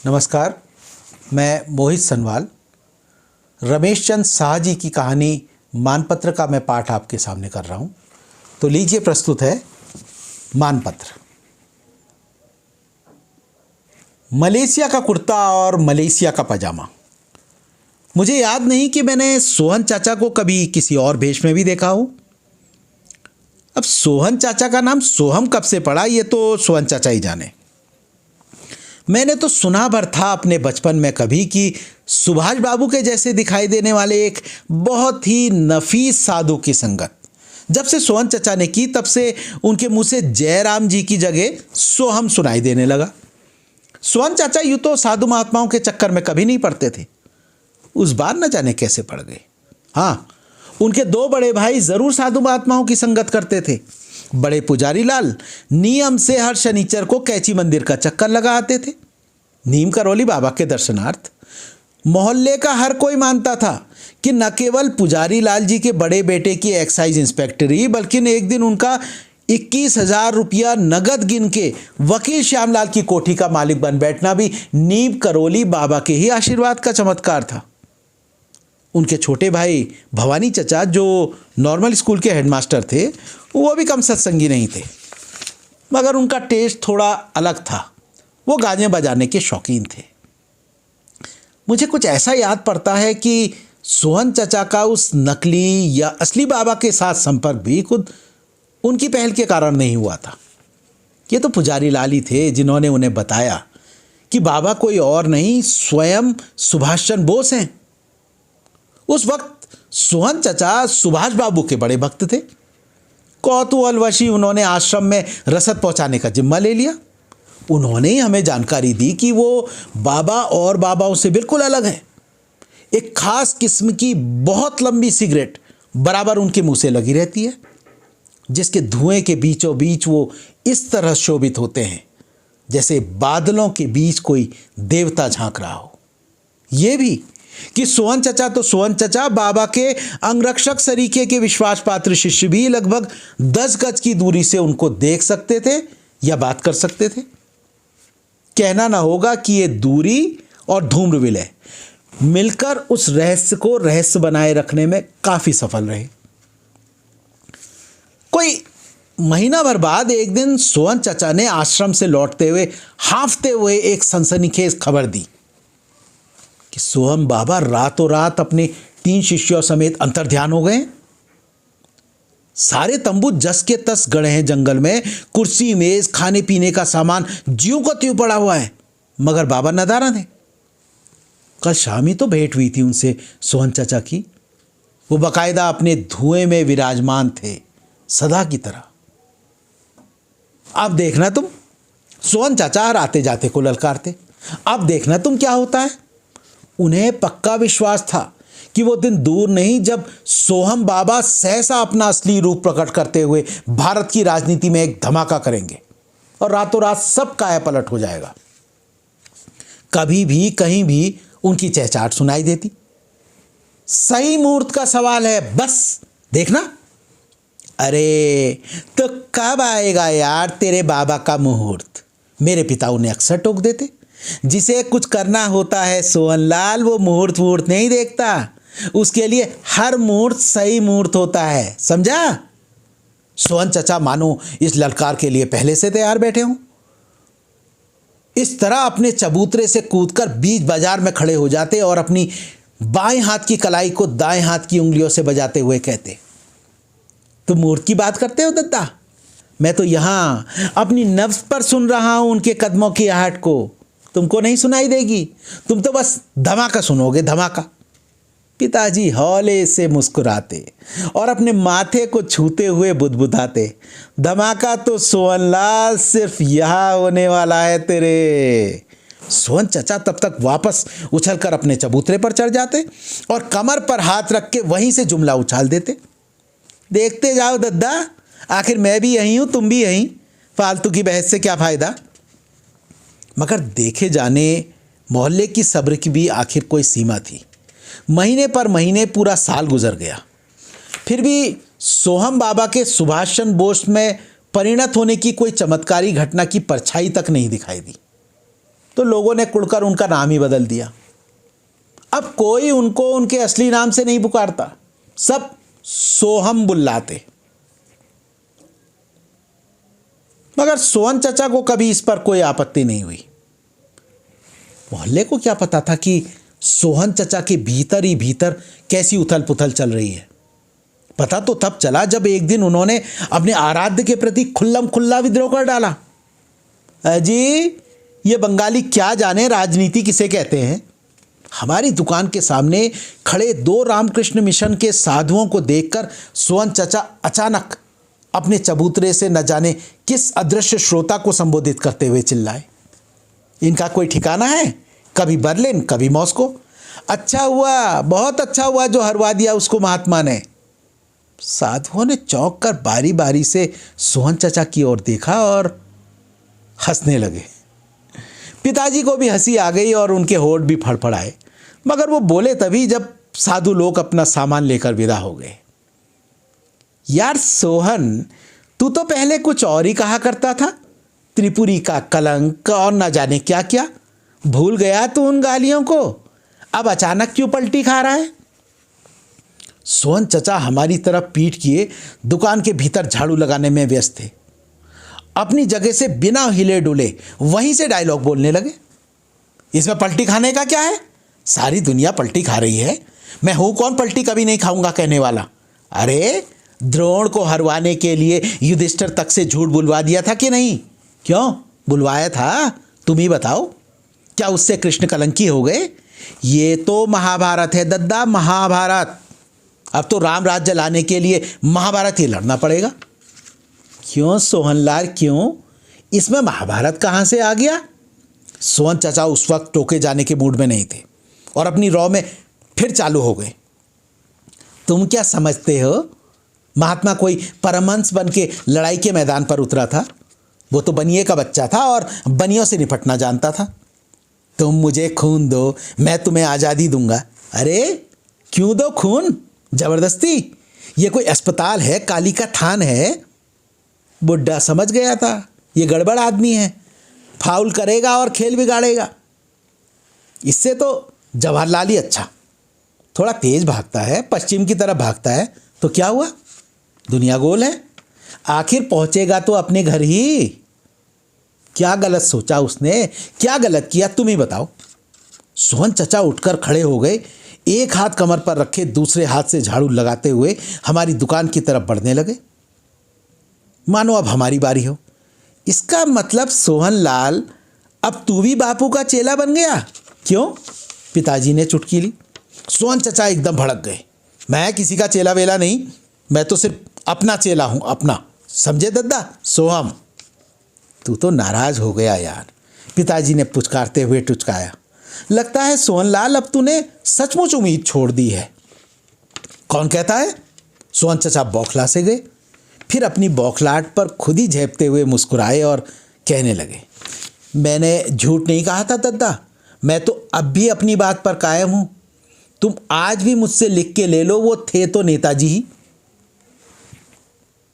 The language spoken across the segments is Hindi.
नमस्कार, मैं मोहित सनवाल। रमेश चंद शाह जी की कहानी मानपत्र का मैं पाठ आपके सामने कर रहा हूँ। तो लीजिए, प्रस्तुत है मानपत्र। मलेशिया का कुर्ता और मलेशिया का पजामा। मुझे याद नहीं कि मैंने सोहन चाचा को कभी किसी और भेष में भी देखा हो। अब सोहन चाचा का नाम सोहम कब से पड़ा, ये तो सोहन चाचा ही जाने। मैंने तो सुना भर था अपने बचपन में कभी कि सुभाष बाबू के जैसे दिखाई देने वाले एक बहुत ही नफीस साधु की संगत जब से सोहन चचा ने की, तब से उनके मुंह से जयराम जी की जगह सोहम सुनाई देने लगा। सोहन चाचा यूं तो साधु महात्माओं के चक्कर में कभी नहीं पड़ते थे। उस बार न जाने कैसे पड़ गए। हाँ, उनके दो बड़े भाई जरूर साधु महात्माओं की संगत करते थे। बड़े पुजारी लाल नियम से हर शनिचर को कैची मंदिर का चक्कर लगा आते थे, नीम करौली बाबा के दर्शनार्थ। मोहल्ले का हर कोई मानता था कि न केवल पुजारी लाल जी के बड़े बेटे की एक्साइज इंस्पेक्टरी, बल्कि एक दिन उनका 21,000 रुपया नगद गिन के वकील श्यामलाल की कोठी का मालिक बन बैठना भी नीम करौली बाबा के ही आशीर्वाद का चमत्कार था। उनके छोटे भाई भवानी चचा, जो नॉर्मल स्कूल के हेडमास्टर थे, वो भी कम सत्संगी नहीं थे, मगर उनका टेस्ट थोड़ा अलग था। वो गाने बजाने के शौकीन थे। मुझे कुछ ऐसा याद पड़ता है कि सोहन चचा का उस नकली या असली बाबा के साथ संपर्क भी खुद उनकी पहल के कारण नहीं हुआ था। ये तो पुजारी लाल ही थे जिन्होंने उन्हें बताया कि बाबा कोई और नहीं, स्वयं सुभाष चंद्र बोस हैं। उस वक्त सोहन चचा सुभाष बाबू के बड़े भक्त थे। कौतूहलवशी उन्होंने आश्रम में रसद पहुंचाने का जिम्मा ले लिया। उन्होंने हमें जानकारी दी कि वो बाबा और बाबाओं से बिल्कुल अलग है। एक खास किस्म की बहुत लंबी सिगरेट बराबर उनके मुंह से लगी रहती है, जिसके धुएं के बीचों बीच वो इस तरह शोभित होते हैं जैसे बादलों के बीच कोई देवता झांक रहा हो। ये भी कि सोहन चचा तो सोहन चचा, बाबा के अंगरक्षक सरीखे के विश्वास पात्र शिष्य भी लगभग 10 गज की दूरी से उनको देख सकते थे या बात कर सकते थे। कहना ना होगा कि ये दूरी और धूम्र विलय मिलकर उस रहस्य को रहस्य बनाए रखने में काफी सफल रहे। कोई महीना भर बाद एक दिन सोहन चचा ने आश्रम से लौटते हुए हांफते हुए एक सनसनीखेज खबर दी कि सोहम बाबा रातों रात अपने 3 शिष्यों समेत अंतर्ध्यान हो गए। सारे तंबू जस के तस गड़े हैं जंगल में, कुर्सी मेज खाने पीने का सामान ज्यों को त्यों पड़ा हुआ है, मगर बाबा नदारद है। कल शाम ही तो भेंट हुई थी उनसे सोहन चचा की। वो बकायदा अपने धुएं में विराजमान थे सदा की तरह। अब देखना तुम, सोहन चाचा हर आते जाते को ललकारते। अब देखना तुम क्या होता है। उन्हें पक्का विश्वास था कि वो दिन दूर नहीं जब सोहम बाबा सहसा अपना असली रूप प्रकट करते हुए भारत की राजनीति में एक धमाका करेंगे और रातों रात सब काया पलट हो जाएगा। कभी भी कहीं भी उनकी चहचहाट सुनाई देती। सही मुहूर्त का सवाल है, बस देखना। अरे तो कब आएगा यार तेरे बाबा का मुहूर्त, मेरे पिता उन्हें अक्सर टोक देते। जिसे कुछ करना होता है सोहनलाल, वो मुहूर्त नहीं देखता। उसके लिए हर मुहूर्त सही मुहूर्त होता है, समझा। सोहन चचा मानो इस ललकार के लिए पहले से तैयार बैठे हों। इस तरह अपने चबूतरे से कूदकर बीच बाजार में खड़े हो जाते और अपनी बाएं हाथ की कलाई को दाएं हाथ की उंगलियों से बजाते हुए कहते, तुम मुहूर्त की बात करते हो दद्दा, मैं तो यहां अपनी नफ्स पर सुन रहा हूं उनके कदमों की आहट को। तुमको नहीं सुनाई देगी, तुम तो बस धमाका सुनोगे, धमाका। पिताजी हौले से मुस्कुराते और अपने माथे को छूते हुए बुदबुदाते, धमाका तो सोहनलाल सिर्फ यहां होने वाला है तेरे। सोहन चचा तब तक वापस उछलकर अपने चबूतरे पर चढ़ जाते और कमर पर हाथ रख के वहीं से जुमला उछाल देते, देखते जाओ दद्दा, आखिर मैं भी यहीं हूं, तुम भी यहीं, फालतू की बहस से क्या फायदा। मगर देखे जाने मोहल्ले की सब्र की भी आखिर कोई सीमा थी। महीने पर महीने पूरा साल गुजर गया, फिर भी सोहम बाबा के सुभाष चंद्र बोस में परिणत होने की कोई चमत्कारी घटना की परछाई तक नहीं दिखाई दी। तो लोगों ने कुड़कर उनका नाम ही बदल दिया। अब कोई उनको उनके असली नाम से नहीं पुकारता, सब सोहम बुल्लाते। मगर सोहन चचा को कभी इस पर कोई आपत्ति नहीं हुई। मोहल्ले को क्या पता था कि सोहन चचा के भीतर ही भीतर कैसी उथल पुथल चल रही है। पता तो तब चला जब एक दिन उन्होंने अपने आराध्य के प्रति खुल्लम खुल्ला विद्रोह कर डाला। अजी, ये बंगाली क्या जाने राजनीति किसे कहते हैं। हमारी दुकान के सामने खड़े 2 रामकृष्ण मिशन के साधुओं को देखकर सोहन चचा अचानक अपने चबूतरे से न जाने किस अदृश्य श्रोता को संबोधित करते हुए चिल्लाए, इनका कोई ठिकाना है, कभी बर्लिन कभी मॉस्को। अच्छा हुआ, बहुत अच्छा हुआ जो हरवा दिया उसको महात्मा ने। साधुओं ने चौंक कर बारी बारी से सोहन चचा की ओर देखा और हंसने लगे। पिताजी को भी हंसी आ गई और उनके होठ भी फड़फड़ाए, मगर वो बोले तभी जब साधु लोग अपना सामान लेकर विदा हो गए। यार सोहन, तू तो पहले कुछ और ही कहा करता था, त्रिपुरी का कलंक और न जाने क्या क्या। भूल गया तू उन गालियों को, अब अचानक क्यों पलटी खा रहा है। सोहन चचा हमारी तरफ पीठ किए दुकान के भीतर झाड़ू लगाने में व्यस्त थे। अपनी जगह से बिना हिले डुले वहीं से डायलॉग बोलने लगे। इसमें पलटी खाने का क्या है, सारी दुनिया पलटी खा रही है, मैं हूं कौन पलटी कभी नहीं खाऊंगा कहने वाला। अरे द्रोण को हरवाने के लिए युधिष्ठिर तक से झूठ बुलवा दिया था कि नहीं? क्यों बुलवाया था, तुम ही बताओ। क्या उससे कृष्ण कलंकी हो गए? ये तो महाभारत है दद्दा, महाभारत। अब तो राम राज्य लाने के लिए महाभारत ही लड़ना पड़ेगा। क्यों सोहनलाल, क्यों? इसमें महाभारत कहाँ से आ गया? सोहन चचा उस वक्त टोके जाने के मूड में नहीं थे और अपनी रॉ में फिर चालू हो गए। तुम क्या समझते हो, महात्मा कोई परमहंस बन के लड़ाई के मैदान पर उतरा था? वो तो बनिए का बच्चा था और बनियों से निपटना जानता था। तुम मुझे खून दो, मैं तुम्हें आज़ादी दूंगा। अरे क्यों दो खून, जबरदस्ती? ये कोई अस्पताल है, काली का थान है? बुड्ढा समझ गया था ये गड़बड़ आदमी है, फाउल करेगा और खेल बिगाड़ेगा। इससे तो जवाहरलाल ही अच्छा, थोड़ा तेज भागता है, पश्चिम की तरफ भागता है, तो क्या हुआ, दुनिया गोल है, आखिर पहुंचेगा तो अपने घर ही। क्या गलत सोचा उसने, क्या गलत किया, तुम ही बताओ। सोहन चचा उठकर खड़े हो गए, एक हाथ कमर पर रखे दूसरे हाथ से झाड़ू लगाते हुए हमारी दुकान की तरफ बढ़ने लगे, मानो अब हमारी बारी हो। इसका मतलब सोहनलाल, अब तू भी बापू का चेला बन गया? क्यों? पिताजी ने चुटकी ली। सोहन चचा एकदम भड़क गए। मैं किसी का चेला वेला नहीं, मैं तो सिर्फ अपना चेला हूं, अपना, समझे दद्दा, सोहम। तू तो नाराज हो गया यार, पिताजी ने पुचकारते हुए टुचकाया। लगता है सोहनलाल अब तूने सचमुच उम्मीद छोड़ दी है। कौन कहता है? सोहन चचा बौखला से गए, फिर अपनी बौखलाहट पर खुद ही झेपते हुए मुस्कुराए और कहने लगे, मैंने झूठ नहीं कहा था दद्दा, मैं तो अब भी अपनी बात पर कायम हूं। तुम आज भी मुझसे लिख के ले लो, वो थे तो नेताजी ही।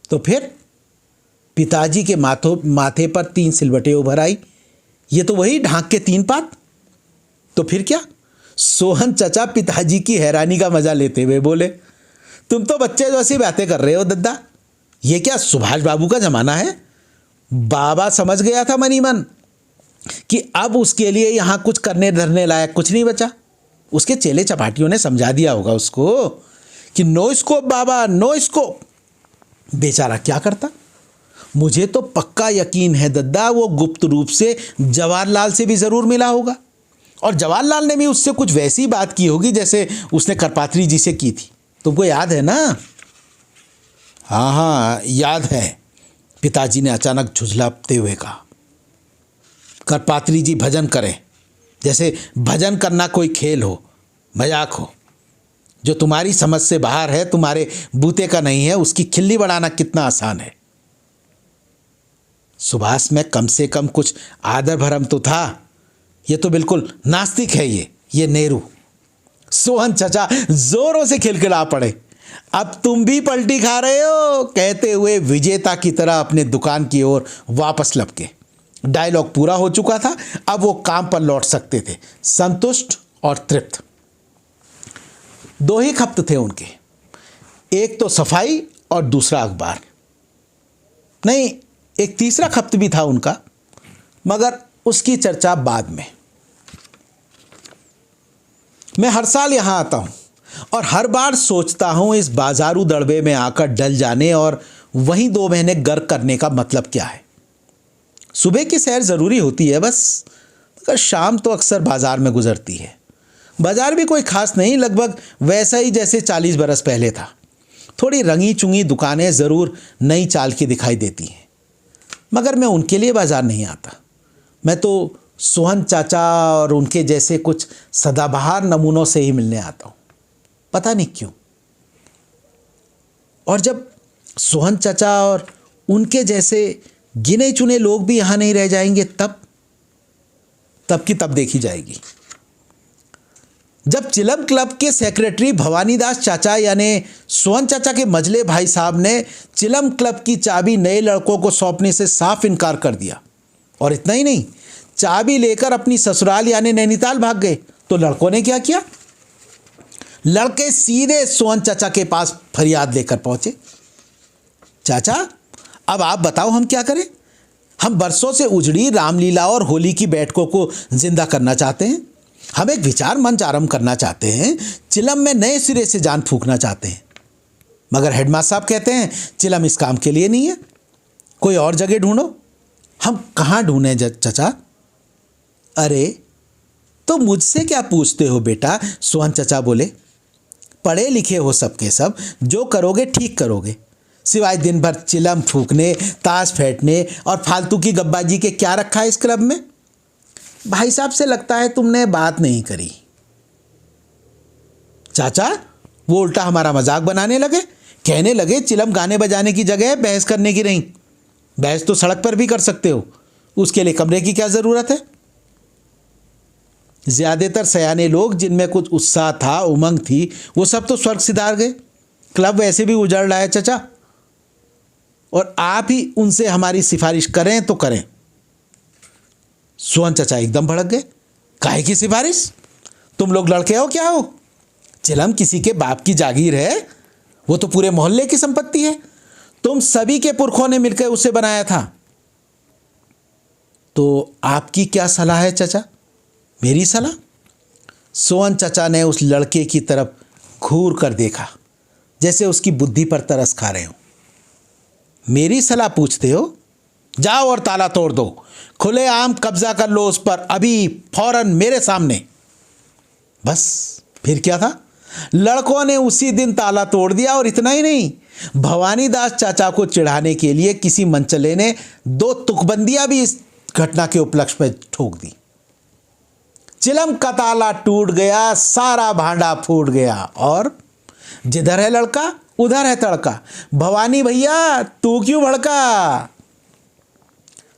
तो फिर पिताजी के माथे पर 3 सिलवटें उभर आई। ये तो वही ढांक के 3 पात। तो फिर क्या? सोहन चचा पिताजी की हैरानी का मजा लेते हुए बोले, तुम तो बच्चे जैसी बातें कर रहे हो दद्दा, ये क्या सुभाष बाबू का जमाना है? बाबा समझ गया था मनी मन कि अब उसके लिए यहाँ कुछ करने धरने लायक कुछ नहीं बचा। उसके चेले चपाटियों ने समझा दिया होगा उसको कि नो स्कोप बाबा, नो स्कोप। बेचारा क्या करता? मुझे तो पक्का यकीन है दद्दा, वो गुप्त रूप से जवाहरलाल से भी ज़रूर मिला होगा और जवाहरलाल ने भी उससे कुछ वैसी बात की होगी जैसे उसने करपात्री जी से की थी। तुमको याद है ना? हाँ हाँ याद है, पिताजी ने अचानक झुंझलाते हुए कहा। करपात्री जी भजन करें, जैसे भजन करना कोई खेल हो, मजाक हो, जो तुम्हारी समझ से बाहर है, तुम्हारे बूते का नहीं है, उसकी खिल्ली बढ़ाना कितना आसान है। सुभाष में कम से कम कुछ आदर भरम तो था, ये तो बिल्कुल नास्तिक है ये नेहरू। सोहन चचा जोरों से खिलखिला पड़े। अब तुम भी पलटी खा रहे हो, कहते हुए विजेता की तरह अपने दुकान की ओर वापस लपके। डायलॉग पूरा हो चुका था, अब वो काम पर लौट सकते थे, संतुष्ट और तृप्त। 2 ही खप्त थे उनके, एक तो सफाई और दूसरा अखबार। नहीं, एक तीसरा खप्त भी था उनका, मगर उसकी चर्चा बाद में। मैं हर साल यहाँ आता हूँ और हर बार सोचता हूँ इस बाजारू दड़बे में आकर डल जाने और वहीं 2 महीने गर्क करने का मतलब क्या है। सुबह की सैर ज़रूरी होती है बस, मगर शाम तो अक्सर बाज़ार में गुजरती है। बाज़ार भी कोई ख़ास नहीं, लगभग वैसा ही जैसे 40 बरस पहले था। थोड़ी रंगी चुंगी दुकानें ज़रूर नई चाल की दिखाई देती हैं, मगर मैं उनके लिए बाज़ार नहीं आता। मैं तो सोहन चाचा और उनके जैसे कुछ सदाबहार नमूनों से ही मिलने आता हूँ, पता नहीं क्यों। और जब सोहन चाचा और उनके जैसे गिने चुने लोग भी यहाँ नहीं रह जाएंगे, तब की तब देखी जाएगी। जब चिलम क्लब के सेक्रेटरी भवानीदास चाचा यानी सोहन चाचा के मजले भाई साहब ने चिलम क्लब की चाबी नए लड़कों को सौंपने से साफ इनकार कर दिया, और इतना ही नहीं, चाबी लेकर अपनी ससुराल यानी नैनीताल भाग गए, तो लड़कों ने क्या किया? लड़के सीधे सोहन चाचा के पास फरियाद लेकर पहुंचे। चाचा, अब आप बताओ हम क्या करें? हम बरसों से उजड़ी रामलीला और होली की बैठकों को जिंदा करना चाहते हैं। हम एक विचार मंच आरंभ करना चाहते हैं, चिलम में नए सिरे से जान फूंकना चाहते हैं। मगर हेडमास्टर साहब कहते हैं चिलम इस काम के लिए नहीं है, कोई और जगह ढूंढो। हम कहाँ ढूंढें चाचा? अरे तो मुझसे क्या पूछते हो बेटा, सोहन चाचा बोले। पढ़े लिखे हो सबके सब, जो करोगे ठीक करोगे। सिवाय दिन भर चिलम फूकने, ताश फेंटने और फालतू की गब्बाजी के क्या रखा है इस क्लब में? भाई साहब से लगता है तुमने बात नहीं करी। चाचा वो उल्टा हमारा मजाक बनाने लगे, कहने लगे चिलम गाने बजाने की जगह है, बहस करने की नहीं। बहस तो सड़क पर भी कर सकते हो, उसके लिए कमरे की क्या ज़रूरत है? ज़्यादातर सयाने लोग जिनमें कुछ उत्साह था, उमंग थी, वो सब तो स्वर्ग सिधार गए। क्लब वैसे भी उजड़ रहा है चाचा, और आप ही उनसे हमारी सिफारिश करें तो करें। सोहन चाचा एकदम भड़क गए। काहे की सिफारिश? तुम लोग लड़के हो क्या हो? चिलम किसी के बाप की जागीर है, वो तो पूरे मोहल्ले की संपत्ति है। तुम सभी के पुरखों ने मिलकर उसे बनाया था। तो आपकी क्या सलाह है चाचा? मेरी सलाह? सोहन चाचा ने उस लड़के की तरफ घूर कर देखा, जैसे उसकी बुद्धि पर तरस खा रहे हो। मेरी सलाह पूछते हो? जाओ और ताला तोड़ दो, खुलेआम कब्जा कर लो उस पर, अभी फौरन मेरे सामने। बस फिर क्या था? लड़कों ने उसी दिन ताला तोड़ दिया, और इतना ही नहीं, भवानीदास चाचा को चिढ़ाने के लिए किसी मंचले ने 2 तुकबंदियां भी इस घटना के उपलक्ष्य पर ठोक दी। चिलम का ताला टूट गया, सारा भांडा फूट गया, और जिधर है लड़का उधर है तड़का। भवानी भैया तू क्यों भड़का?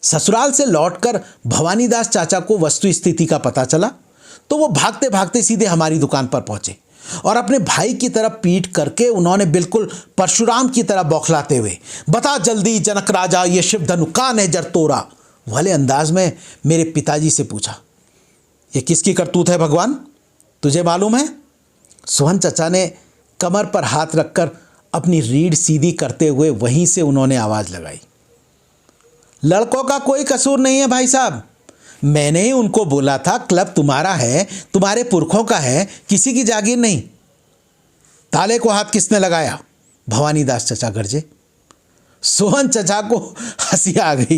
ससुराल से लौटकर भवानीदास चाचा को वस्तु स्थिति का पता चला, तो वो भागते भागते सीधे हमारी दुकान पर पहुंचे, और अपने भाई की तरफ पीठ करके उन्होंने बिल्कुल परशुराम की तरह बौखलाते हुए, बता जल्दी जनक राजा, ये शिव धनु का नेजर तोरा वाले अंदाज में मेरे पिताजी से पूछा। ये किसकी करतूत है भगवान, तुझे मालूम है? सोहन चाचा ने कमर पर हाथ रखकर अपनी रीढ़ सीधी करते हुए वहीं से उन्होंने आवाज़ लगाई। लड़कों का कोई कसूर नहीं है भाई साहब, मैंने ही उनको बोला था क्लब तुम्हारा है, तुम्हारे पुरखों का है, किसी की जागीर नहीं। ताले को हाथ किसने लगाया? भवानीदास चाचा गरजे। सोहन चाचा को हंसी आ गई।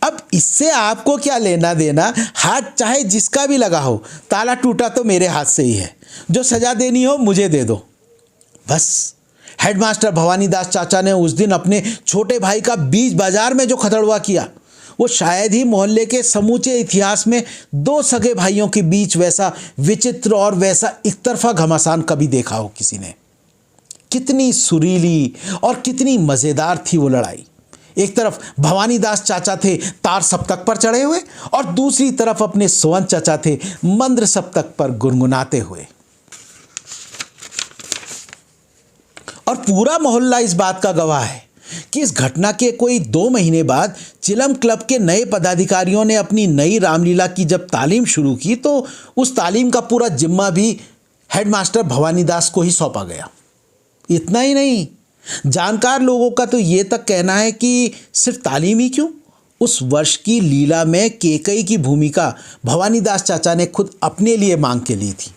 अब इससे आपको क्या लेना देना, हाथ चाहे जिसका भी लगा हो, ताला टूटा तो मेरे हाथ से ही है, जो सजा देनी हो मुझे दे दो। बस हेडमास्टर भवानीदास चाचा ने उस दिन अपने छोटे भाई का बीच बाजार में जो खतड़वा किया, वो शायद ही मोहल्ले के समूचे इतिहास में 2 सगे भाइयों के बीच वैसा विचित्र और वैसा एकतरफा घमासान कभी देखा हो किसी ने। कितनी सुरीली और कितनी मज़ेदार थी वो लड़ाई। एक तरफ भवानीदास चाचा थे तार सप्तक पर चढ़े हुए, और दूसरी तरफ अपने सोहन चाचा थे मंद्र सप्तक पर गुनगुनाते हुए। और पूरा मोहल्ला इस बात का गवाह है कि इस घटना के कोई 2 महीने बाद चिलम क्लब के नए पदाधिकारियों ने अपनी नई रामलीला की जब तालीम शुरू की तो उस तालीम का पूरा जिम्मा भी हेडमास्टर भवानी दास को ही सौंपा गया। इतना ही नहीं, जानकार लोगों का तो ये तक कहना है कि सिर्फ तालीम ही क्यों, उस वर्ष की लीला में केकई की भूमिका भवानी दास चाचा ने खुद अपने लिए मांग के ली थी।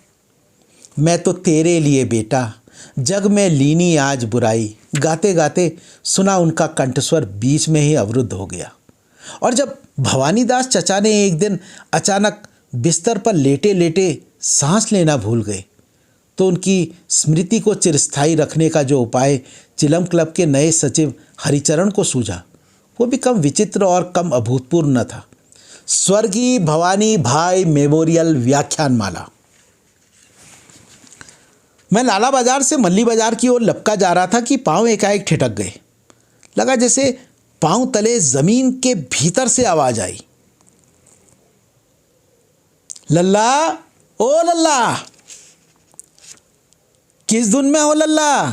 मैं तो तेरे लिए बेटा, जग में लीनी आज बुराई, गाते गाते सुना उनका कंठस्वर बीच में ही अवरुद्ध हो गया। और जब भवानी दास चचा ने एक दिन अचानक बिस्तर पर लेटे लेटे सांस लेना भूल गए तो उनकी स्मृति को चिरस्थायी रखने का जो उपाय चिलम क्लब के नए सचिव हरिचरण को सूझा वो भी कम विचित्र और कम अभूतपूर्व न था। स्वर्गीय भवानी भाई मेमोरियल व्याख्यानमाला। मैं लाला बाजार से मल्ली बाजार की ओर लपका जा रहा था कि पांव एकाएक ठिठक गए। लगा जैसे पांव तले जमीन के भीतर से आवाज आई, लल्ला, ओ लल्ला, किस धुन में हो लल्ला।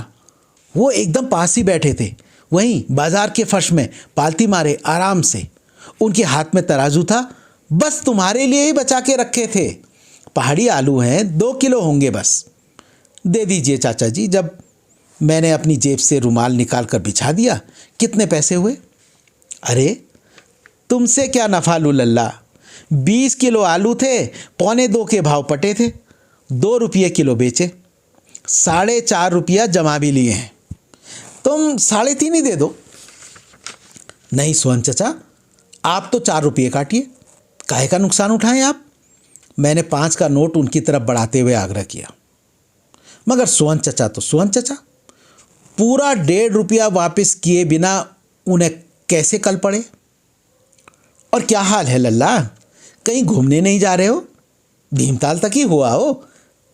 वो एकदम पास ही बैठे थे, वहीं बाजार के फर्श में पालती मारे आराम से। उनके हाथ में तराजू था, बस तुम्हारे लिए ही बचा के रखे थे। पहाड़ी आलू हैं, 2 किलो होंगे बस। दे दीजिए चाचा जी। जब मैंने अपनी जेब से रुमाल निकाल कर बिछा दिया, कितने पैसे हुए? अरे तुमसे क्या नफा लूँ लल्ला, 20 किलो आलू थे, 1.25 के भाव पटे थे, 2 रुपये किलो बेचे, 4.5 रुपया जमा भी लिए हैं। तुम 3.5 ही दे दो। नहीं सोहन चचा, आप तो 4 रुपये काटिए, काहे का नुकसान उठाएं आप। मैंने 5 का नोट उनकी तरफ बढ़ाते हुए आग्रह किया। मगर सोहन चचा तो सोहन चचा, पूरा 1.5 रुपया वापस किए बिना उन्हें कैसे कल पड़े। और क्या हाल है लल्ला, कहीं घूमने नहीं जा रहे हो? भीमताल तक ही हुआ हो,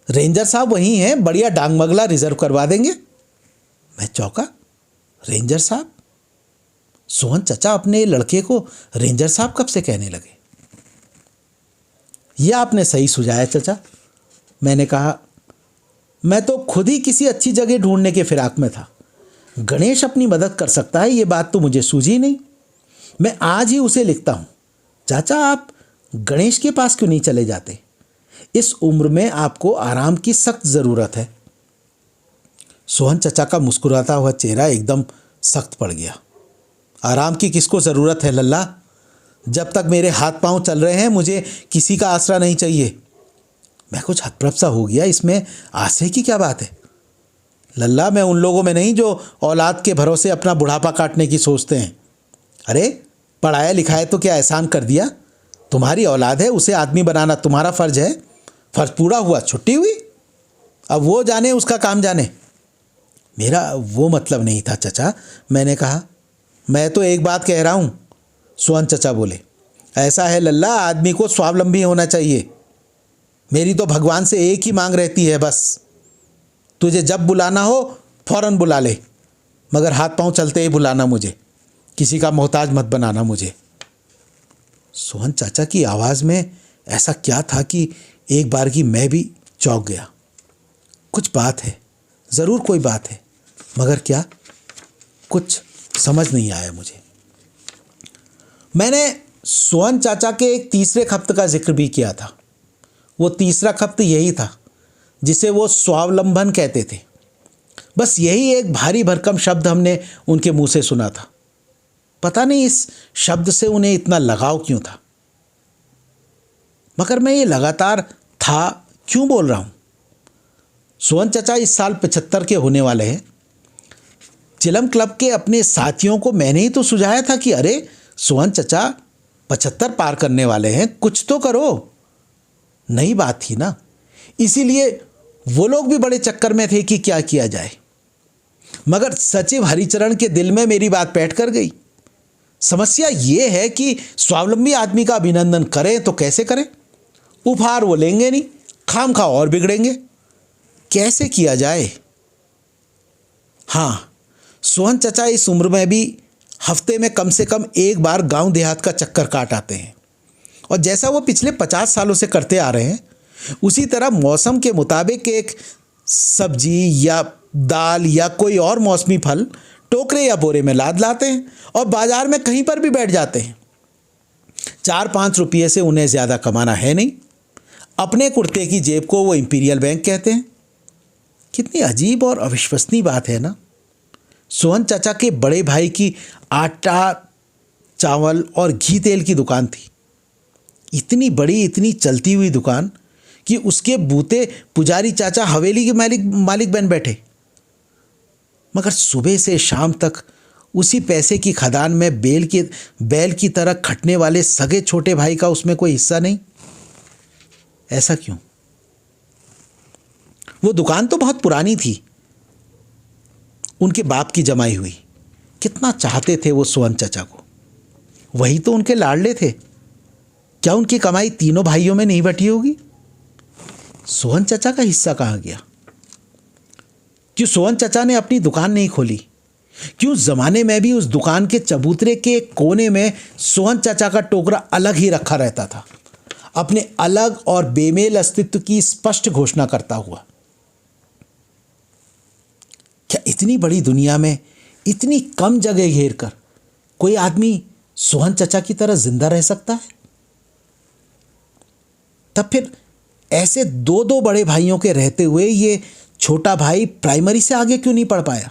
रेंजर साहब वहीं हैं, बढ़िया डांग मगला रिजर्व करवा देंगे। मैं चौंका, रेंजर साहब? सोहन चचा अपने लड़के को रेंजर साहब कब से कहने लगे? यह आपने सही सुझाया चचा, मैंने कहा। मैं तो खुद ही किसी अच्छी जगह ढूंढने के फिराक में था। गणेश अपनी मदद कर सकता है, ये बात तो मुझे सूझी नहीं। मैं आज ही उसे लिखता हूँ। चाचा आप गणेश के पास क्यों नहीं चले जाते? इस उम्र में आपको आराम की सख्त ज़रूरत है। सोहन चचा का मुस्कुराता हुआ चेहरा एकदम सख्त पड़ गया। आराम की किसको ज़रूरत है लल्ला? जब तक मेरे हाथ पांव चल रहे हैं मुझे किसी का आसरा नहीं चाहिए। मैं कुछ हतप्रभ सा हो गया, इसमें आसरे की क्या बात है? लल्ला मैं उन लोगों में नहीं जो औलाद के भरोसे अपना बुढ़ापा काटने की सोचते हैं। अरे पढ़ाया लिखाया तो क्या एहसान कर दिया? तुम्हारी औलाद है, उसे आदमी बनाना तुम्हारा फ़र्ज है। फ़र्ज पूरा हुआ, छुट्टी हुई, अब वो जाने उसका काम जाने। मेरा वो मतलब नहीं था चचा, मैंने कहा। मैं तो एक बात कह रहा हूँ। सोहन चचा बोले, ऐसा है लल्ला, आदमी को स्वावलंबी होना चाहिए। मेरी तो भगवान से एक ही मांग रहती है, बस तुझे जब बुलाना हो फौरन बुला ले, मगर हाथ पांव चलते ही बुलाना मुझे, किसी का मोहताज मत बनाना मुझे। सोहन चाचा की आवाज़ में ऐसा क्या था कि एक बार की मैं भी चौंक गया। कुछ बात है, ज़रूर कोई बात है, मगर क्या? कुछ समझ नहीं आया मुझे। मैंने सोहन चाचा के एक तीसरे खप्त का जिक्र भी किया था। वो तीसरा खप्त यही था जिसे वो स्वावलंबन कहते थे। बस यही एक भारी भरकम शब्द हमने उनके मुंह से सुना था। पता नहीं इस शब्द से उन्हें इतना लगाव क्यों था, मगर मैं ये लगातार था क्यों बोल रहा हूँ। सोहन चचा इस साल 75 के होने वाले हैं। चिलम क्लब के अपने साथियों को मैंने ही तो सुझाया था कि अरे सोहन चचा 75 पार करने वाले हैं, कुछ तो करो। नई बात थी ना, इसीलिए वो लोग भी बड़े चक्कर में थे कि क्या किया जाए। मगर सचिव हरिचरण के दिल में मेरी बात बैठ कर गई। समस्या ये है कि स्वावलंबी आदमी का अभिनंदन करें तो कैसे करें? उपहार वो लेंगे नहीं, खामखा और बिगड़ेंगे। कैसे किया जाए? हाँ, सोहन चचा इस उम्र में भी हफ्ते में कम से कम एक बार गांव देहात का चक्कर काट आते हैं, और जैसा वो पिछले 50 सालों से करते आ रहे हैं उसी तरह मौसम के मुताबिक एक सब्जी या दाल या कोई और मौसमी फल टोकरे या बोरे में लाद लाते हैं और बाजार में कहीं पर भी बैठ जाते हैं। 4-5 रुपये से उन्हें ज़्यादा कमाना है नहीं। अपने कुर्ते की जेब को वो इंपीरियल बैंक कहते हैं। कितनी अजीब और अविश्वसनीय बात है ना। सोहन चाचा के बड़े भाई की आटा, चावल और घी तेल की दुकान थी। इतनी बड़ी, इतनी चलती हुई दुकान कि उसके बूते पुजारी चाचा हवेली के मालिक बन बैठे। मगर सुबह से शाम तक उसी पैसे की खदान में बैल की तरह खटने वाले सगे छोटे भाई का उसमें कोई हिस्सा नहीं। ऐसा क्यों? वो दुकान तो बहुत पुरानी थी, उनके बाप की जमाई हुई। कितना चाहते थे वो सोहन चाचा को। वही तो उनके लाडले थे। क्या उनकी कमाई तीनों भाइयों में नहीं बटी होगी? सोहन चाचा का हिस्सा कहाँ गया? क्यों सोहन चाचा ने अपनी दुकान नहीं खोली? क्यों जमाने में भी उस दुकान के चबूतरे के एक कोने में सोहन चाचा का टोकरा अलग ही रखा रहता था, अपने अलग और बेमेल अस्तित्व की स्पष्ट घोषणा करता हुआ? क्या इतनी बड़ी दुनिया में इतनी कम जगह घेर कर कोई आदमी सोहन चाचा की तरह जिंदा रह सकता है? तब फिर ऐसे दो बड़े भाइयों के रहते हुए ये छोटा भाई प्राइमरी से आगे क्यों नहीं पढ़ पाया?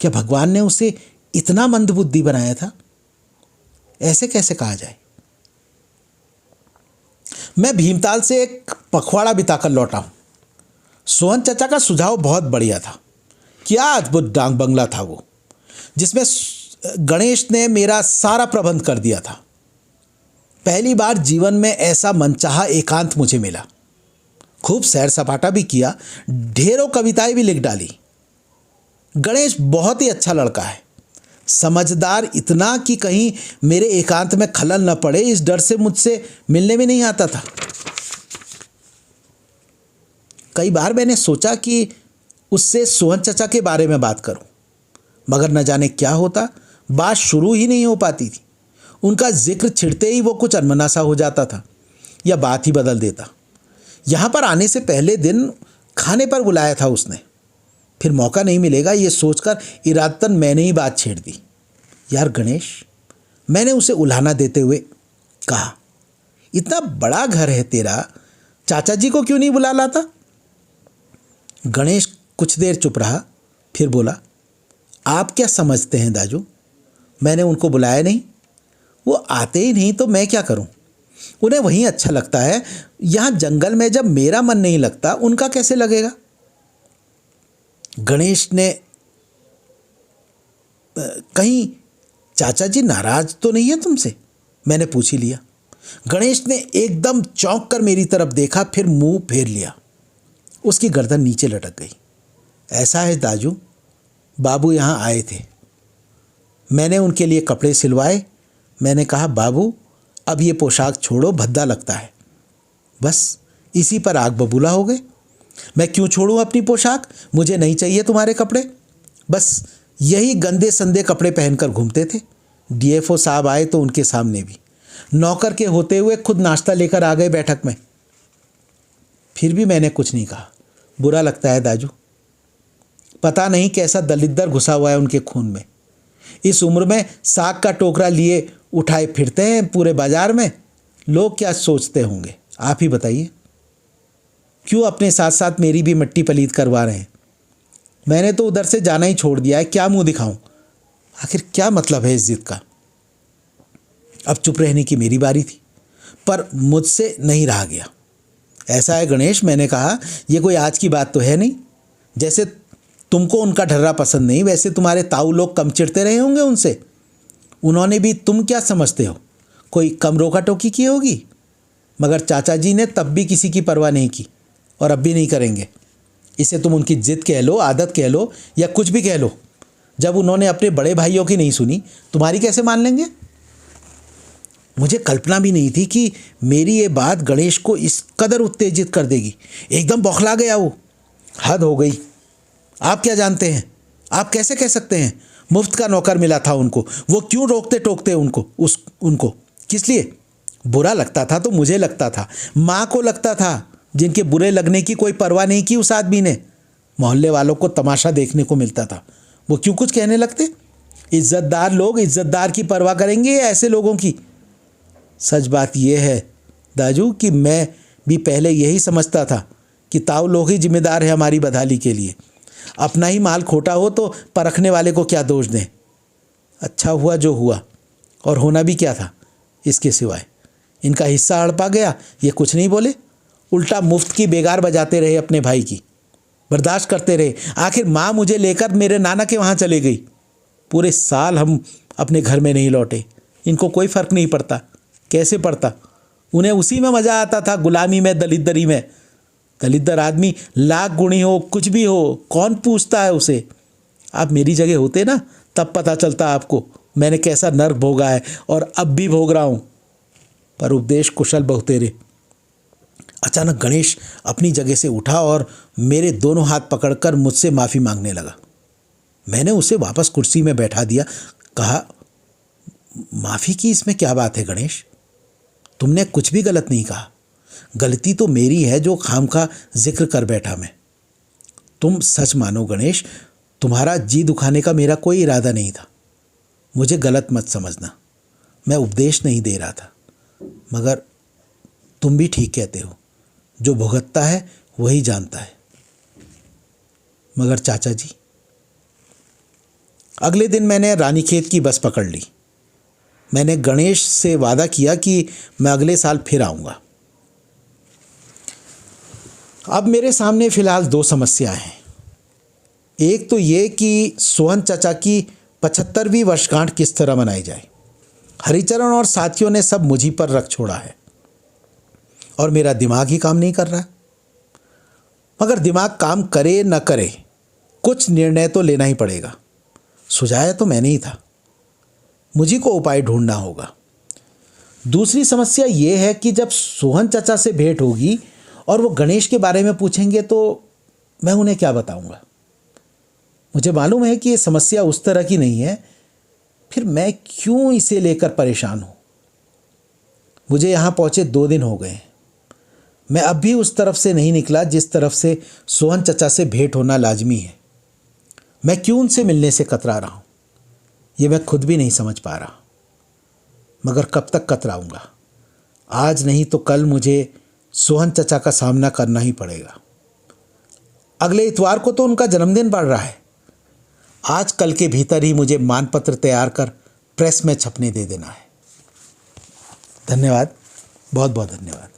क्या भगवान ने उसे इतना मंदबुद्धि बनाया था? ऐसे कैसे कहा जाए? मैं भीमताल से एक पखवाड़ा बिताकर लौटा हूं। सोहन चाचा का सुझाव बहुत बढ़िया था। क्या अद्भुत डांग बंगला था वो, जिसमें गणेश ने मेरा सारा प्रबंध कर दिया था। पहली बार जीवन में ऐसा मनचाहा एकांत मुझे मिला। खूब सैर सपाटा भी किया, ढेरों कविताएं भी लिख डाली। गणेश बहुत ही अच्छा लड़का है, समझदार इतना कि कहीं मेरे एकांत में खलल न पड़े, इस डर से मुझसे मिलने भी नहीं आता था। कई बार मैंने सोचा कि उससे सोहन चाचा के बारे में बात करूं, मगर न जाने क्या होता, बात शुरू ही नहीं हो पाती थी। उनका जिक्र छिड़ते ही वो कुछ अनमना सा हो जाता था या बात ही बदल देता। यहाँ पर आने से पहले दिन खाने पर बुलाया था उसने। फिर मौका नहीं मिलेगा ये सोचकर इरादतन मैंने ही बात छेड़ दी। यार गणेश, मैंने उसे उल्हाना देते हुए कहा, इतना बड़ा घर है तेरा, चाचा जी को क्यों नहीं बुला लाता? गणेश कुछ देर चुप रहा, फिर बोला, आप क्या समझते हैं दाजू, मैंने उनको बुलाया नहीं। वो आते ही नहीं तो मैं क्या करूं? उन्हें वहीं अच्छा लगता है। यहाँ जंगल में जब मेरा मन नहीं लगता, उनका कैसे लगेगा? गणेश ने कहीं चाचा जी नाराज तो नहीं है तुमसे? मैंने पूछ ही लिया। गणेश ने एकदम चौंक कर मेरी तरफ देखा, फिर मुंह फेर लिया। उसकी गर्दन नीचे लटक गई। ऐसा है दाजू, बाबू यहाँ आए थे, मैंने उनके लिए कपड़े सिलवाए। मैंने कहा, बाबू अब ये पोशाक छोड़ो, भद्दा लगता है। बस इसी पर आग बबूला हो गए। मैं क्यों छोड़ूं अपनी पोशाक? मुझे नहीं चाहिए तुम्हारे कपड़े। बस यही गंदे संदे कपड़े पहनकर घूमते थे। डीएफओ साहब आए तो उनके सामने भी नौकर के होते हुए खुद नाश्ता लेकर आ गए बैठक में। फिर भी मैंने कुछ नहीं कहा। बुरा लगता है दाजू, पता नहीं कैसा दलिद्दर घुसा हुआ है उनके खून में। इस उम्र में साग का टोकरा लिए उठाए फिरते हैं पूरे बाजार में। लोग क्या सोचते होंगे, आप ही बताइए। क्यों अपने साथ साथ मेरी भी मिट्टी पलीत करवा रहे हैं? मैंने तो उधर से जाना ही छोड़ दिया है, क्या मुंह दिखाऊं? आखिर क्या मतलब है इस जिद का? अब चुप रहने की मेरी बारी थी, पर मुझसे नहीं रहा गया। ऐसा है गणेश, मैंने कहा, ये कोई आज की बात तो है नहीं। जैसे तुमको उनका ढर्रा पसंद नहीं, वैसे तुम्हारे ताऊ लोग कम चिढ़ते रहे होंगे उनसे। उन्होंने भी तुम क्या समझते हो कोई कम रोका टोकी की होगी, मगर चाचा जी ने तब भी किसी की परवाह नहीं की और अब भी नहीं करेंगे। इसे तुम उनकी जिद कह लो, आदत कह लो या कुछ भी कह लो। जब उन्होंने अपने बड़े भाइयों की नहीं सुनी, तुम्हारी कैसे मान लेंगे? मुझे कल्पना भी नहीं थी कि मेरी ये बात गणेश को इस कदर उत्तेजित कर देगी। एकदम बौखला गया वो। हद हो गई। आप क्या जानते हैं? आप कैसे कह सकते हैं? मुफ्त का नौकर मिला था उनको, वो क्यों रोकते टोकते उनको? किस लिए? बुरा लगता था तो मुझे लगता था, माँ को लगता था, जिनके बुरे लगने की कोई परवाह नहीं की उस आदमी ने। मोहल्ले वालों को तमाशा देखने को मिलता था। वो क्यों कुछ कहने लगते? इज्जतदार लोग इज्जतदार की परवाह करेंगे या ऐसे लोगों की? सच बात यह है दाजू कि मैं भी पहले यही समझता था कि ताऊ लोग ही जिम्मेदार है हमारी बदहाली के लिए। अपना ही माल खोटा हो तो परखने वाले को क्या दोष दें। अच्छा हुआ जो हुआ, और होना भी क्या था इसके सिवाय। इनका हिस्सा हड़पा गया, ये कुछ नहीं बोले, उल्टा मुफ्त की बेगार बजाते रहे अपने भाई की, बर्दाश्त करते रहे। आखिर माँ मुझे लेकर मेरे नाना के वहाँ चले गई। पूरे साल हम अपने घर में नहीं लौटे। इनको कोई फ़र्क नहीं पड़ता। कैसे पड़ता? उन्हें उसी में मज़ा आता था, गुलामी में, दलिद्दरी में। दलिद्दर आदमी लाख गुणी हो, कुछ भी हो, कौन पूछता है उसे? आप मेरी जगह होते ना, तब पता चलता आपको मैंने कैसा नर्क भोगा है, और अब भी भोग रहा हूँ। पर उपदेश कुशल बहुतेरे। अचानक गणेश अपनी जगह से उठा और मेरे दोनों हाथ पकड़कर मुझसे माफ़ी मांगने लगा। मैंने उसे वापस कुर्सी में बैठा दिया। कहा, माफ़ी की इसमें क्या बात है गणेश? तुमने कुछ भी गलत नहीं कहा। गलती तो मेरी है जो खामखा जिक्र कर बैठा मैं। तुम सच मानो गणेश, तुम्हारा जी दुखाने का मेरा कोई इरादा नहीं था। मुझे गलत मत समझना, मैं उपदेश नहीं दे रहा था। मगर तुम भी ठीक कहते हो, जो भुगतता है वही जानता है। मगर चाचा जी, अगले दिन मैंने रानीखेत की बस पकड़ ली। मैंने गणेश से वादा किया कि मैं अगले साल फिर आऊँगा। अब मेरे सामने फ़िलहाल 2 समस्याएं हैं। एक तो ये कि सोहन चाचा की 75वीं वर्षगांठ किस तरह मनाई जाए। हरिचरण और साथियों ने सब मुझी पर रख छोड़ा है और मेरा दिमाग ही काम नहीं कर रहा। मगर दिमाग काम करे न करे, कुछ निर्णय तो लेना ही पड़ेगा। सुझाया तो मैंने ही था, मुझी को उपाय ढूंढना होगा। दूसरी समस्या ये है कि जब सोहन चाचा से भेंट होगी और वो गणेश के बारे में पूछेंगे तो मैं उन्हें क्या बताऊंगा। मुझे मालूम है कि ये समस्या उस तरह की नहीं है, फिर मैं क्यों इसे लेकर परेशान हूँ। मुझे यहाँ पहुँचे 2 दिन हो गए हैं। मैं अब भी उस तरफ से नहीं निकला जिस तरफ से सोहन चाचा से भेंट होना लाजमी है। मैं क्यों उनसे मिलने से कतरा रहा हूँ, ये मैं खुद भी नहीं समझ पा रहा। मगर कब तक कतराऊँगा? आज नहीं तो कल मुझे सोहन चाचा का सामना करना ही पड़ेगा। अगले इतवार को तो उनका जन्मदिन पड़ रहा है। आज कल के भीतर ही मुझे मानपत्र तैयार कर प्रेस में छपने दे देना है। धन्यवाद, बहुत बहुत धन्यवाद।